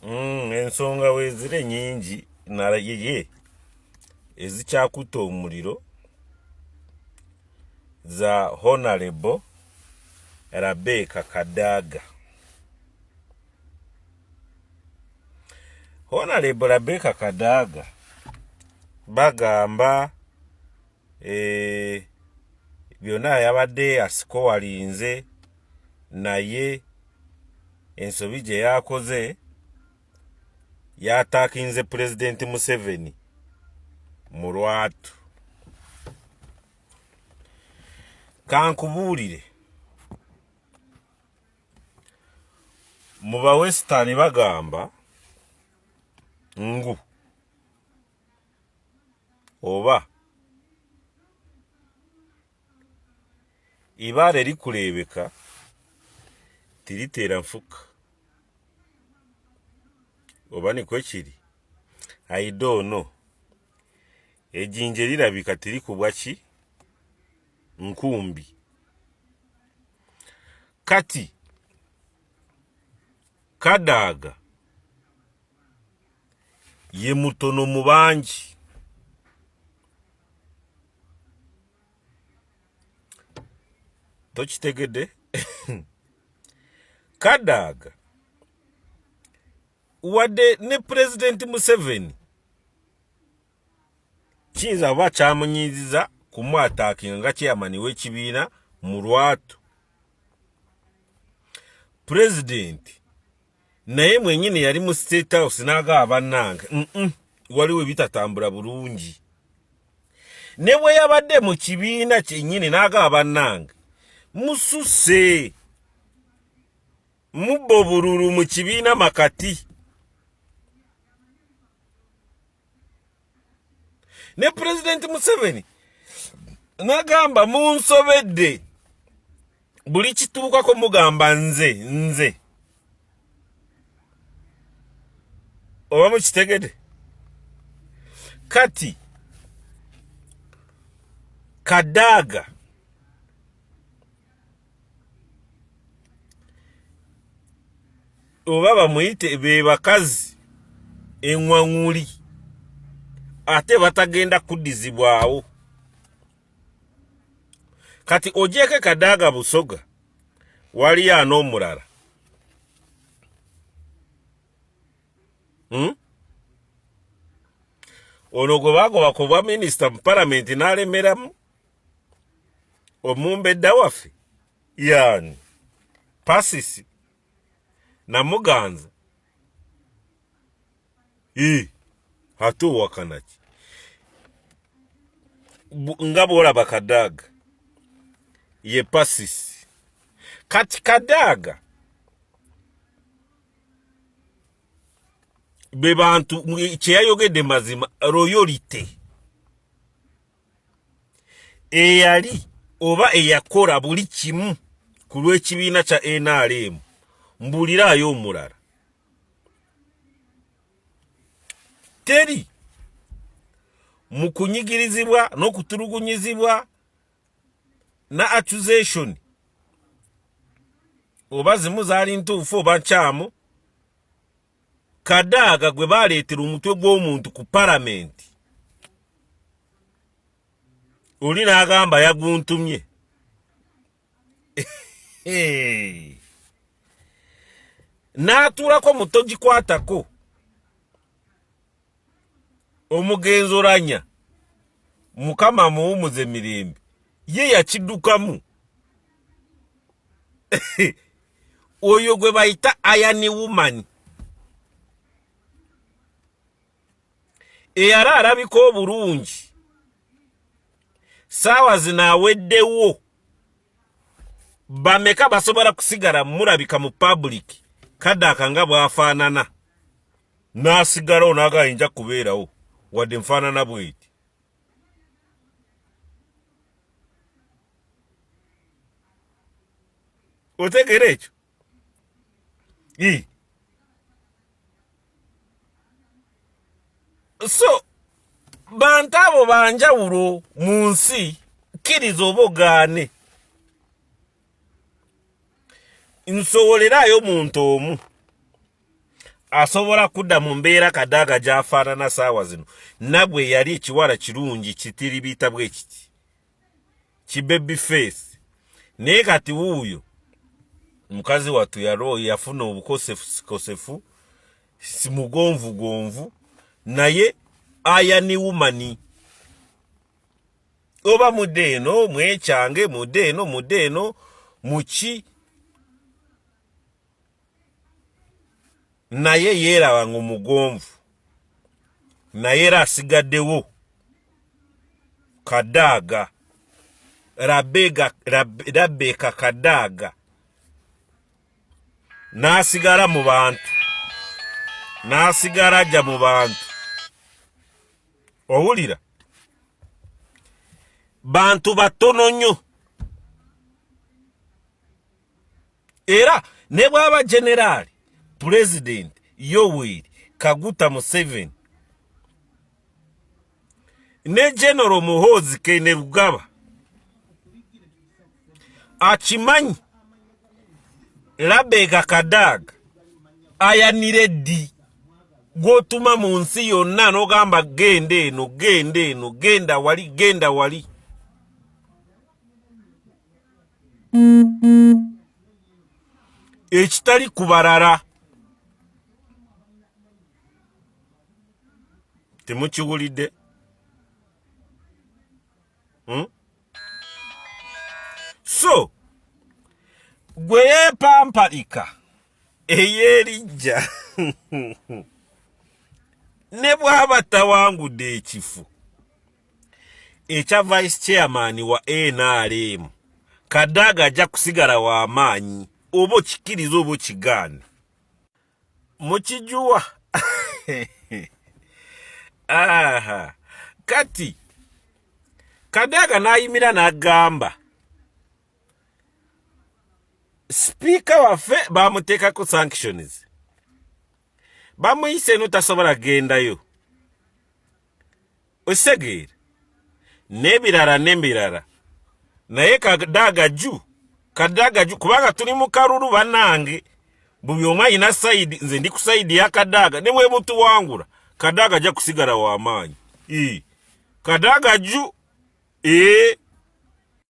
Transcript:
ensonga wezire nyingi narayeye ezikyakuta omuliro za Honorable Rebecca Kadaga. Honorable Rebecca Kadaga bagamba byonna yabadde asikowalinze naye ensobi gye yakoze yatakinze President Museveni mu lwatu. Kankubuulire mu ba Western bagamba ngu oba ibare likulebeka tiritera nfuka oba nikwe kiri. I don't know. Ejinje lirabika tiri kubwa ki nkumbi. Kati Kadaga ye mutono mu bangi. Tokitegedde? Kadaga wadde ne President Museveni kiyinza oba kyamunyiiziza kumwataakinga nga chairman w'ekibiina mu lwatu. President naye mwenyini yali mu State House n'agamba bannange waliwo ebitatambula bulungi. Ne bwe yabadde mu kibiina kyennyini n'agamba bannange mususse mubbo bululu mu kibiina makati. Ne President Museveni n'agamba munsobedde buli kituukako mugamba nze oba mukitegedde. Kati Kadaga oba bamuyite be bakazi enwaŋŋuli ate batagenda kuddizibwawo. Kati ojeeke Kadaga Busoga wali n'omulala ono gwe bagoba ku bwa minisita mu palamenti n'alemeramu omumbedda waffe yani Pasisi Namuganza ate owakana ki nga bw'olaba Kadaga ye Pasisi. Kati Kadaga be bantu kyeyayogedde mazima royalty eyali oba eyakola buli kimu ku lw'ekibiina kya NRM. Mbuliraayo omulala teri mu kunyigirizibwa n'okutulugunyizibwa na accusation oba zimu zaali ntuufu oba nkyamu. Kadaga gwe baleetera omutwe gw'omuntu ku palamenti oli n'agamba yaguntumye. N'atuulako muto gikwatako omugenzi Oranya Mukama muwumuze mirembe ye yakiddukamu. Oyo gwe bayita Iron Woman eyali alabika obulungi saawa zino aweddewo bameka basobola kusigala mulabika mu public Kadaga nga bw'afaanana n'asigalawo n'agayinja kubeerawo wadde nfaanana bweti. Otegera ekyo? So bantu abo banjawulo mu nsi kkiriza oba ogaane. Nsowolerayo muntu omu asobola kudda mu mbeera Kadaga gy'afaanana saawa zino nabwe yali ekiwala kirungi kitiribita bwe kiti kibaby face naye kati wuuyo mukazi wattu yafuna obukosefu si mugonvugonvu naye ayani wumani oba mudde eno mwecyange mudde eno muki naye yeeraba ng'omugonvu naye era asigaddewo Kadaga Rebecca Kadaga n'asigala mu bantu n'asigala ajja mu bantu owulira bantu batono nnyo era ne bw'aba generali President Yoweri Kaguta Museveni ne General Muhoozi Kainerugaba akimanyi Rebecca Kadaga ayanire ddi gw'otuma mu nsi yonna n'ogamba genda eno genda wali ekitali kubalala temukiwulidde so gwe yeepampalika eyeerijja ne bw'aba tawangudde ekifu ekya vice chairman wa NRM Kadaga ajja kusigala w'amaanyi oba okikiriza oba okigaana mukijuwa kati Kadaga n'ayimira n'agamba Speaker waffe bamuteekako sanctions bamuyise eno tasobola gendayo osegeera n'ebirala naye Kadaga ju kubanga tuli mu kalulu bannange buli omu alina sayidi nze ndi ku sayidi ya Kadaga ne bwe mutuwangula Kadaga ajja kusigala w'amaanyi Kadaga ju